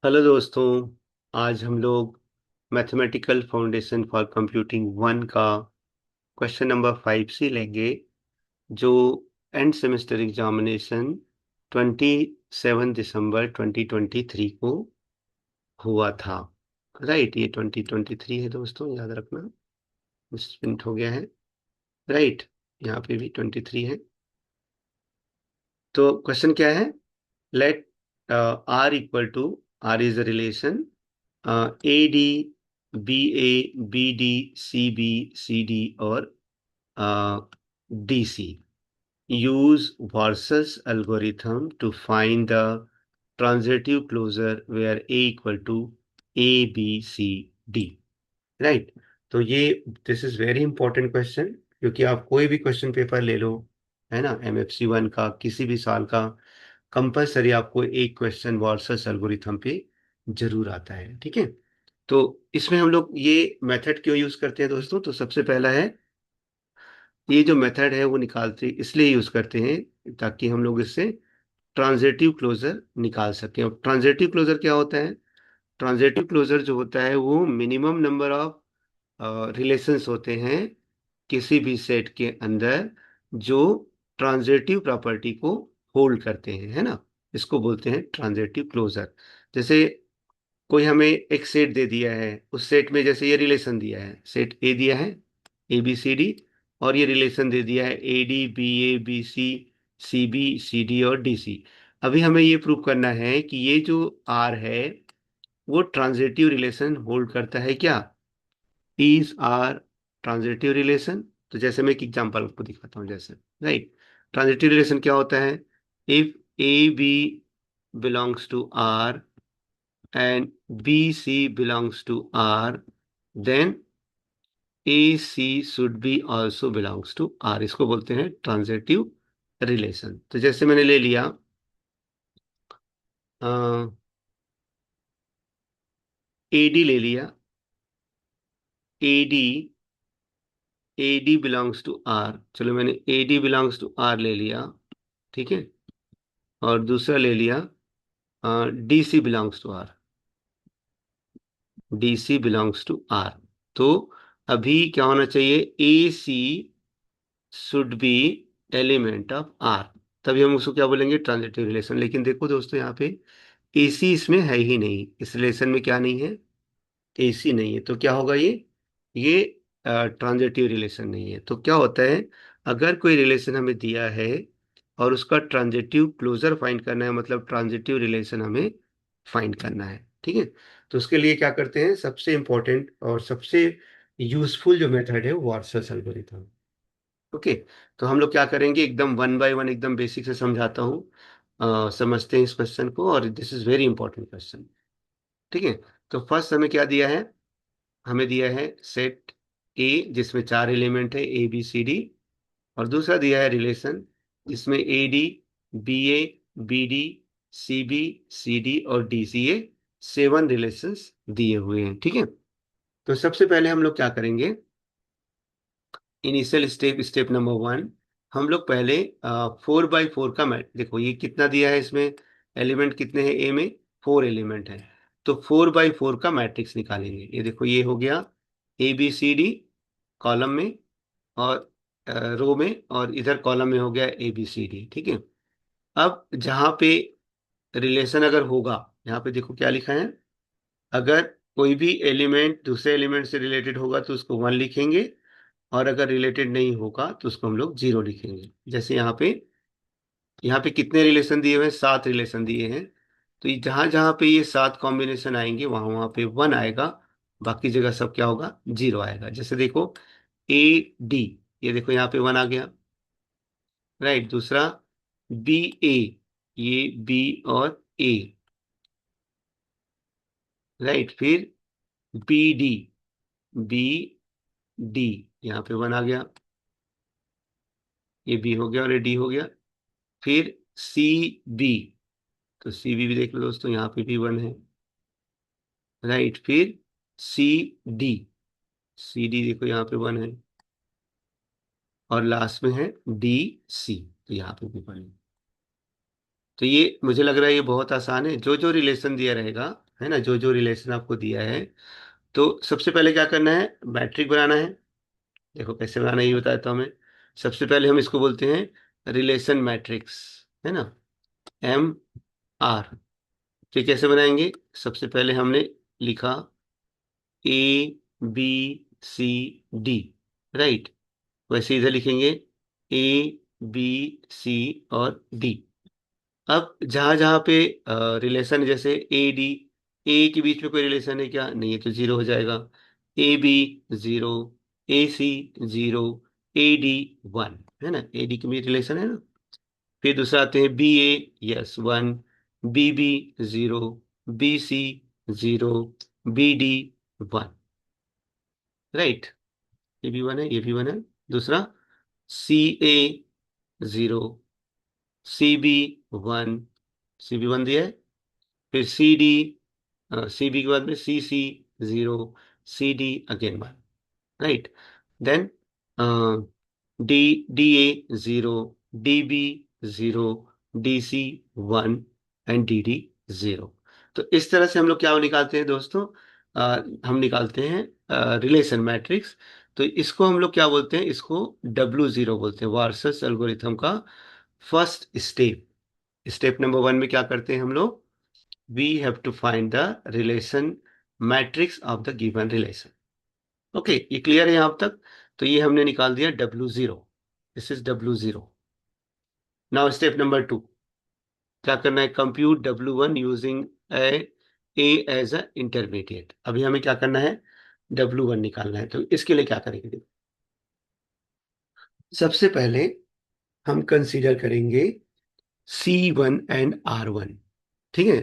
Hello दोस्तों। आज हम लोग mathematical foundation for computing one का क्वेश्चन नंबर 5 से लेंगे, जो एंड सेमेस्टर एग्जामिनेशन 27 दिसंबर 2023 को हुआ था। राइट, ये 2023 है दोस्तों, याद रखना। मिसप्रिंट हो गया है। राइट, यहाँ पे भी 23 है। तो क्वेश्चन क्या है? Let R equal to, R is a relation, A D, B A, B D, C D और D C. Use Warshall's algorithm to find the transitive closure where A equal to A B C D. Right. तो ये this is very important question, क्योंकि आप कोई भी question paper ले लो, है ना, एमएफसी वन का किसी भी साल का, कंपलसरी आपको एक क्वेश्चन वर्सस एल्गोरिथम पे जरूर आता है। ठीक है। तो इसमें हम लोग ये मेथड क्यों यूज करते हैं दोस्तों? तो सबसे पहला है, ये जो मेथड है वो निकालते इसलिए यूज करते हैं ताकि हम लोग इससे ट्रांजिटिव क्लोजर निकाल सकें। अब ट्रांजिटिव क्लोजर क्या होता है? ट्रांजिटिव क्लोजर जो होता है वो मिनिमम नंबर ऑफ रिलेशंस होते हैं किसी भी सेट के अंदर, जो ट्रांजिटिव प्रॉपर्टी को होल्ड करते हैं, है ना। इसको बोलते हैं ट्रांजिटिव क्लोजर। जैसे कोई हमें एक सेट दे दिया है, उस सेट में जैसे ये रिलेशन दिया है, सेट ए दिया है, ए बी सी डी, और ये रिलेशन दे दिया है A D B A B C D और डी सी। अभी हमें ये प्रूव करना है कि ये जो आर है वो ट्रांजिटिव रिलेशन होल्ड करता है क्या? Is R transitive relation? तो जैसे मैं एक एग्जांपल आपको दिखाता हूँ। जैसे, राइट, ट्रांजिटिव रिलेशन क्या होता है? If A B belongs to R and BC belongs to R, then AC should be also belongs to R। इसको बोलते हैं ट्रांजिटिव रिलेशन। तो जैसे मैंने ले लिया AD, ले लिया AD, AD belongs to R। चलो, मैंने AD बिलोंग्स टू R ले लिया। ठीक है। और दूसरा ले लिया DC belongs to R, DC belongs to R। तो अभी क्या होना चाहिए? AC should be element of R, तभी हम उसको क्या बोलेंगे? Transitive relation. लेकिन देखो दोस्तों, यहाँ पे एसी इसमें है ही नहीं, इस रिलेशन में क्या नहीं है? एसी नहीं है। तो क्या होगा ये ट्रांजिटिव रिलेशन नहीं है। तो क्या होता है, अगर कोई रिलेशन हमें दिया है और उसका ट्रांजिटिव क्लोजर फाइंड करना है, मतलब ट्रांजिटिव रिलेशन हमें फाइंड करना है, ठीक है, तो उसके लिए क्या करते हैं? सबसे इंपॉर्टेंट और सबसे यूजफुल जो मेथड है वो वर्सस एल्गोरिथम। ओके। तो हम लोग क्या करेंगे, एकदम वन बाय वन, एकदम बेसिक से समझाता हूँ। समझते हैं इस क्वेश्चन को, और this is very important question. ठीक है। तो फर्स्ट हमें क्या दिया है? हमें दिया है सेट ए, जिसमें चार एलिमेंट है ए बी सी डी, और दूसरा दिया है रिलेशन जिसमें A D, B A, B D, C B, C D और डी सी, ए 7 रिलेशंस दिए हुए हैं। ठीक है। तो सबसे पहले हम लोग क्या करेंगे? इनिशियल स्टेप, स्टेप नंबर 1, हम लोग पहले 4 बाई 4 का मैट, देखो ये कितना दिया है इसमें, एलिमेंट कितने हैं ए में? 4 एलिमेंट हैं। तो 4 बाई 4 का मैट्रिक्स निकालेंगे। ये देखो, ये हो गया A B C D column में, और रो में, और इधर कॉलम में हो गया ए बी सी डी। ठीक है। अब जहाँ पे रिलेशन अगर होगा, यहाँ पे देखो क्या लिखा है, अगर कोई भी एलिमेंट दूसरे एलिमेंट से रिलेटेड होगा तो उसको 1 लिखेंगे, और अगर रिलेटेड नहीं होगा तो उसको हम लोग 0 लिखेंगे। जैसे यहाँ पे कितने रिलेशन दिए हुए हैं? 7 रिलेशन दिए हैं। तो ये जहां जहां पे ये 7 कॉम्बिनेशन आएंगे, वहां वहां पे 1 आएगा, बाकी जगह सब क्या होगा? 0 आएगा। जैसे देखो ए डी, ये देखो यहाँ पे 1 आ गया। राइट। दूसरा बी ए, ये बी और ए। राइट। फिर बी डी, बी डी, यहाँ पे 1 आ गया, ये बी हो गया और ये डी हो गया। फिर सी बी, तो सी बी भी देख लो दोस्तों, यहाँ पे भी 1 है। राइट। फिर सी डी, सी डी देखो यहाँ पे 1 है, और लास्ट में है डी सी, तो यहाँ पे भी 1 है। तो ये मुझे लग रहा है ये बहुत आसान है। जो जो रिलेशन दिया रहेगा, है ना, जो जो रिलेशन आपको दिया है, तो सबसे पहले क्या करना है, मैट्रिक बनाना है। देखो कैसे बनाना है ये बताता हूं मैं। सबसे पहले हम इसको बोलते हैं रिलेशन मैट्रिक्स, है ना, MR। फिर कैसे बनाएंगे, सबसे पहले हमने लिखा ABCD, राइट। वैसे इधर लिखेंगे ABC और D। अब जहां जहां पे रिलेशन, जैसे AD, ए के बीच में कोई रिलेशन है क्या, नहीं है, तो जीरो हो जाएगा। AB zero, AC zero, AD 1, है ना, AD के बीच रिलेशन है ना। फिर दूसरा आते हैं BA, yes 1, BB zero, BC zero, BD 1, right. ये भी 1 है, ये भी 1 है। दूसरा CA 0, CB 1, CB 1 दिया है। फिर CB के बाद में CC 0, CD 1, right. Then DA 0, DB 0, DC 1 and DD 0। तो इस तरह से हम लोग क्या निकालते हैं दोस्तों, हम निकालते हैं रिलेशन मैट्रिक्स। तो इसको हम लोग क्या बोलते हैं, इसको W0 बोलते हैं, वार्सस एल्गोरिथम का फर्स्ट स्टेप। स्टेप नंबर 1 में क्या करते हैं हम लोग, we have to find the relation matrix of the given relation. Okay, ये क्लियर है यहाँ तक। तो ये हमने निकाल दिया W0, this is W0। Now step number 2, क्या करना है, compute W1 using A as a intermediate. अभी हमें क्या करना है, W1 निकालना है। तो इसके लिए क्या करेंगे, सबसे पहले हम कंसीडर करेंगे C1 एंड R1, ठीक है।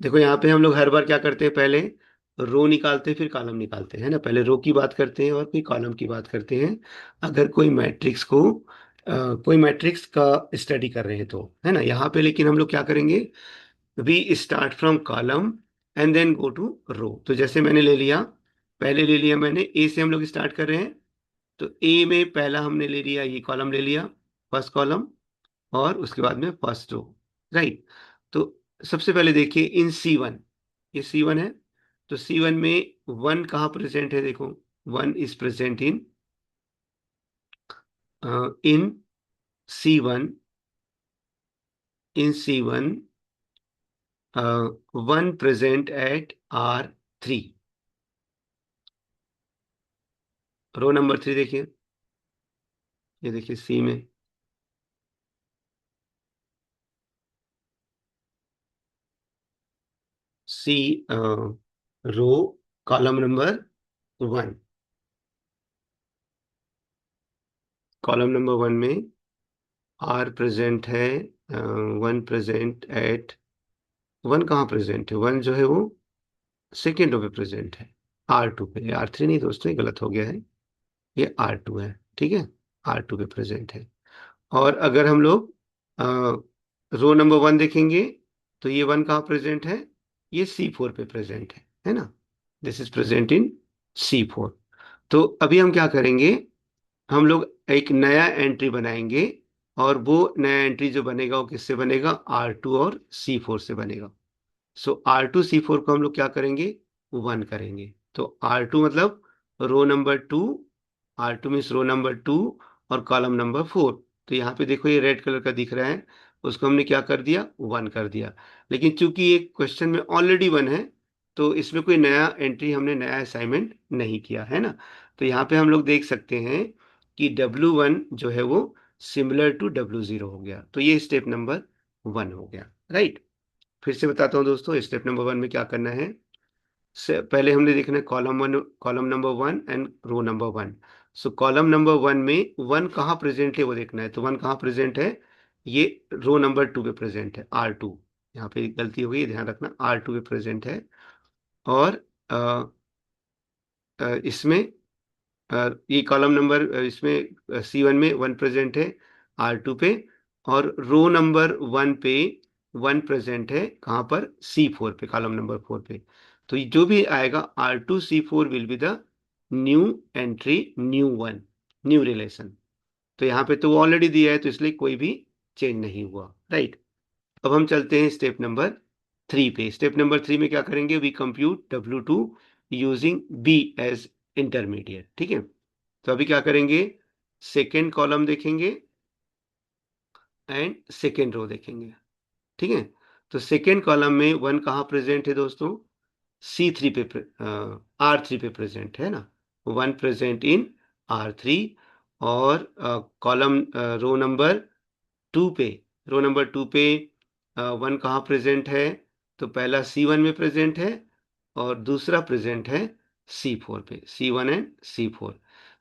देखो यहाँ पे हम लोग हर बार क्या करते हैं, पहले रो निकालते हैं फिर कॉलम निकालते हैं ना, पहले रो की बात करते हैं और फिर कॉलम की बात करते हैं। अगर कोई मैट्रिक्स को कोई मैट्रिक्स का स्टडी कर रहे हैं तो, है ना। यहाँ पे लेकिन हम लोग क्या करेंगे, we start from column and then go to row. तो जैसे मैंने ले लिया, पहले ले लिया मैंने ए से, हम लोग स्टार्ट कर रहे हैं। तो ए में पहला हमने ले लिया, ये कॉलम ले लिया, फर्स्ट कॉलम, और उसके बाद में फर्स्ट रो, राइट। तो सबसे पहले देखिए इन C1, ये C1 है। तो C1 में 1 कहाँ प्रेजेंट है, देखो 1 is present in C1, in C1, 1 present at R3। Row number 3 देखिए, ये देखिए C में C, row column number 1, column number 1 में R प्रेजेंट है, 1 प्रेजेंट एट, 1 कहाँ प्रेजेंट है, 1 जो है वो सेकेंड रो पे प्रेजेंट है, R2 पे। R3 नहीं दोस्तों, ये गलत हो गया है, ये R2 है, ठीक है, R2 पे प्रेजेंट है। और अगर हम लोग रो नंबर 1 देखेंगे, तो ये 1 कहाँ प्रेजेंट है, ये C4 पे प्रेजेंट है ना, this is present in C4। तो अभी हम क्या करेंगे, हम लोग एक नया एंट्री बनाएंगे, और वो नया एंट्री जो बनेगा वो किससे बनेगा, R2 और C4 से बनेगा। सो R2 C4 को हम लोग क्या करेंगे, 1 करेंगे। तो R2 मतलब row number 2, R2 means row number 2 और कॉलम नंबर 4। तो यहाँ पे देखो ये रेड कलर का दिख रहा है, उसको हमने क्या कर दिया, 1 कर दिया। लेकिन चूंकि ये क्वेश्चन में ऑलरेडी 1 है, तो इसमें कोई नया एंट्री, हमने नया असाइनमेंट नहीं किया है ना। तो यहाँ पे हम लोग देख सकते हैं कि W1 जो है वो सिमिलर टू W0 हो गया। तो ये स्टेप नंबर 1 हो गया, राइट। फिर से बताता हूँ दोस्तों, स्टेप नंबर 1 में क्या करना है, पहले हमने देखना है column 1, column number 1 and row number 1। So column number 1 में 1 कहाँ प्रेजेंट है वो देखना है। तो 1 कहाँ प्रेजेंट है, ये रो नंबर 2 पे प्रेजेंट है, R2। यहाँ पे गलती हो गई, ध्यान रखना, R2 पे प्रेजेंट है। और इसमें ये कॉलम नंबर, इसमें C1 में 1 प्रेजेंट है R2 पे, और रो नंबर 1 पे 1 प्रेजेंट है कहाँ पर, C4 पे, कॉलम नंबर 4 पे। तो ये जो भी आएगा R2 C4 will be the new entry, new 1, new relation. तो यहाँ पे तो वो ऑलरेडी दिया है, तो इसलिए कोई भी चेंज नहीं हुआ, राइट। अब हम चलते हैं स्टेप नंबर 3 पे। स्टेप नंबर 3 में क्या करेंगे? We compute W2 using B as intermediate. ठीक है, तो अभी क्या करेंगे? सेकेंड कॉलम देखेंगे एंड सेकेंड रो देखेंगे। ठीक है, तो सेकेंड कॉलम में 1 कहाँ प्रेजेंट है दोस्तों? C3 पे R3 पे प्रेजेंट है ना, 1 प्रेजेंट इन R3। और कॉलम रो नंबर 2 पे, रो नंबर 2 पे 1 कहाँ प्रेजेंट है? तो पहला C1 में प्रेजेंट है और दूसरा प्रेजेंट है C4 पे, C1 एंड C4।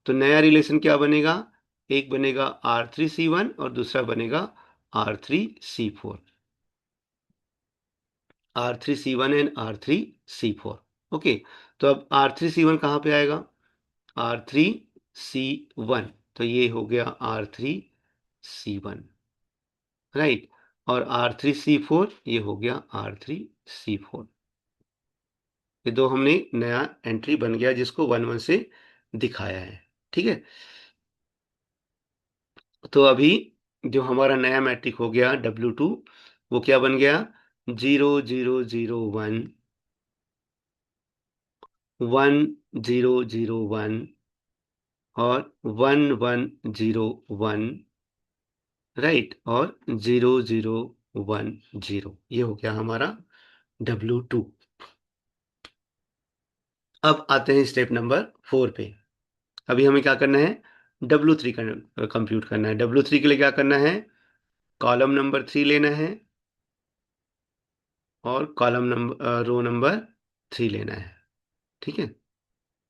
तो नया रिलेशन क्या बनेगा? एक बनेगा R3C1 और दूसरा बनेगा R3C4, R3C1 and R3C4। Okay, तो अब R3C1 कहाँ पे आएगा? R3C1, तो ये हो गया R3C1, राइट। और R3C4 ये हो गया R3C4। ये दो हमने नया एंट्री बन गया जिसको 1 1 से दिखाया है। ठीक है, तो अभी जो हमारा नया मैट्रिक हो गया W2, वो क्या बन गया? 0 0 0 1 1 0 0 1 और 1 1 0 1, राइट, और 0 0 1 0। ये हो गया हमारा W2। अब आते हैं स्टेप नंबर 4 पे। अभी हमें क्या करना है? W3 कंप्यूट करना है। W3 के लिए क्या करना है? कॉलम नंबर 3 लेना है और कॉलम नंबर रो नंबर 3 लेना है। ठीक है,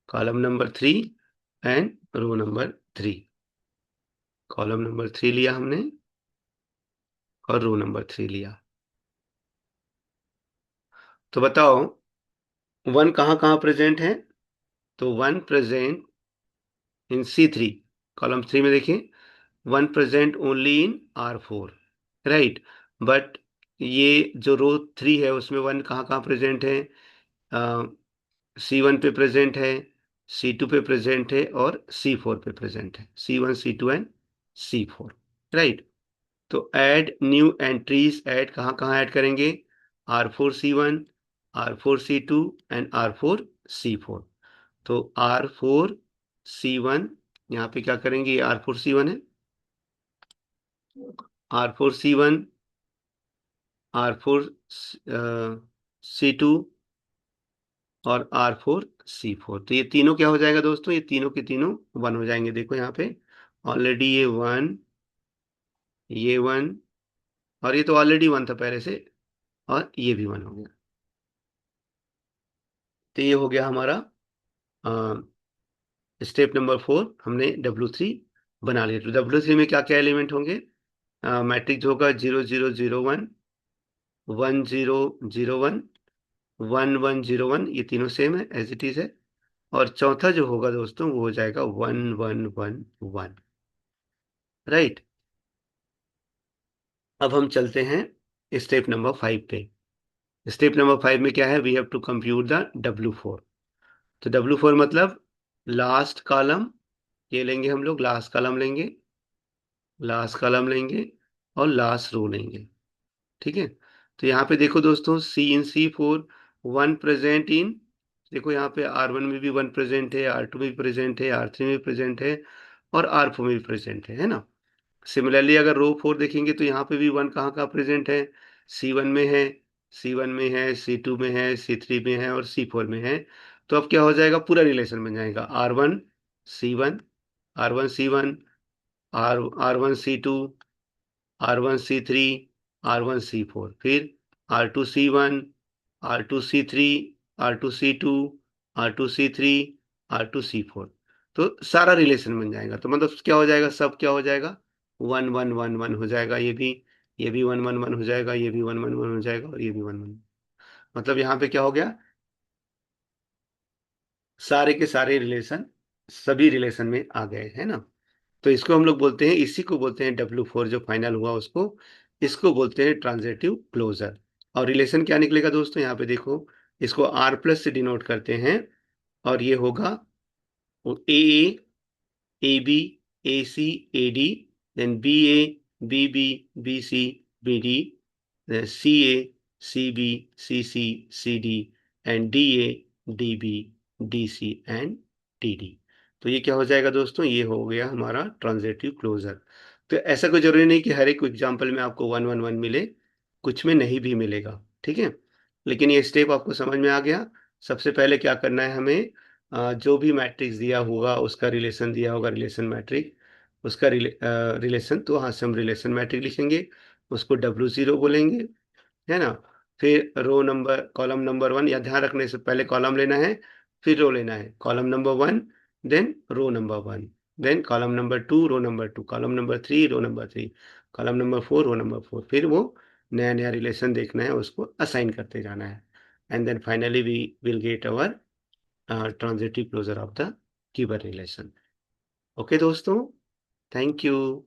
column number 3 and row number 3। Column number 3 लिया हमने और रो नंबर 3 लिया। तो बताओ 1 कहाँ कहाँ प्रेजेंट है? तो 1 प्रेजेंट इन C3, कॉलम 3 में देखिए 1 present only in R4, right. But ये जो रो 3 है उसमें 1 कहाँ कहाँ प्रेजेंट है? C1 पे प्रेजेंट है, C2 पे प्रेजेंट है और C4 पे प्रेजेंट है, C1 C2 and C4, right. तो ऐड न्यू एंट्रीज, ऐड कहाँ कहाँ ऐड करेंगे? R4C1, R4C2 and R4C4। तो R4C1 यहाँ पे क्या करेंगे? ये R4C1 है, R4C1, R4C2 और R4C4। तो ये तीनों क्या हो जाएगा दोस्तों? ये तीनों के तीनों 1 हो जाएंगे। देखो यहाँ पे ऑलरेडी ये 1, ये 1 और ये तो ऑलरेडी 1 था पहले से, और ये भी 1 हो गया। तो ये हो गया हमारा स्टेप नंबर 4। हमने W3 बना लिया। तो W3 में क्या क्या एलिमेंट होंगे? मैट्रिक्स होगा 0 0 0 1 1 0 0 1 1 1 0 1, ये तीनों सेम है, एज इट इज है। और चौथा जो होगा दोस्तों वो हो जाएगा 1 1 1 1, राइट। अब हम चलते हैं स्टेप नंबर 5 पे। स्टेप नंबर 5 में क्या है? We have to compute the W4। तो W4 मतलब लास्ट कॉलम, ये लेंगे हम लोग, लास्ट कॉलम लेंगे, लास्ट कॉलम लेंगे और लास्ट रो लेंगे। ठीक है, तो यहाँ पे देखो दोस्तों सी इन C4 1 प्रेजेंट इन, देखो यहाँ पे R1 में भी 1 प्रेजेंट है, R2 में भी प्रेजेंट है, R3 में भी प्रेजेंट है और R4 में भी प्रेजेंट है ना। सिमिलरली अगर रो 4 देखेंगे तो यहाँ पे भी 1 कहाँ कहाँ प्रेजेंट है? C1 में है, C1 में है, C2 में है, C3 में है और C4 में है। तो अब क्या हो जाएगा? पूरा रिलेशन बन जाएगा R1 C1, R1 C1, R1 C2, R1 C3, R1 C4, फिर R2 C1, R2 C3, R2 C2, R2 C3, R2 C4। तो सारा रिलेशन बन जाएगा। तो मतलब क्या हो जाएगा? सब क्या हो जाएगा? 1 1 1 1 हो जाएगा। ये भी 1 1 1 हो जाएगा, ये भी 1 1 1 हो जाएगा और ये भी 1 1। मतलब यहाँ पे क्या हो गया? सारे के सारे रिलेशन सभी रिलेशन में आ गए, है ना। तो इसको हम लोग बोलते हैं, इसी को बोलते हैं W4 जो फाइनल हुआ उसको, इसको बोलते हैं ट्रांजिटिव क्लोजर। और रिलेशन क्या निकलेगा दोस्तों? यहाँ पे देखो, इसको R प्लस से डिनोट करते हैं और ये होगा A B AC AD, then BA BB BC BD C A, C B, C D and D A, D B, D C and D D. तो ये क्या हो जाएगा दोस्तों, ये हो गया हमारा ट्रांजिटिव क्लोजर। तो ऐसा कोई जरूरी नहीं कि हर एक एग्जाम्पल में आपको 1 1 1 मिले, कुछ में नहीं भी मिलेगा, ठीक है। लेकिन ये स्टेप आपको समझ में आ गया। सबसे पहले क्या करना है हमें, जो भी मैट्रिक्स दिया होगा उसका रिलेशन दिया होगा, रिलेशन मैट्रिक, उसका रिलेशन, तो हाँ से हम रिलेशन मैट्रिक लिखेंगे, उसको W0 बोलेंगे, है ना। फिर रो नंबर, कॉलम नंबर 1, या ध्यान रखने से पहले कॉलम लेना है, फिर रो लेना है। Column number 1, then row number 1, then column number 2, row number 2, column number 3, row number 3, column number 4, row number 4। फिर वो नया नया रिलेशन देखना है, उसको असाइन करते जाना है, and then finally we will get our transitive closure of the given relation. Okay दोस्तों, थैंक यू।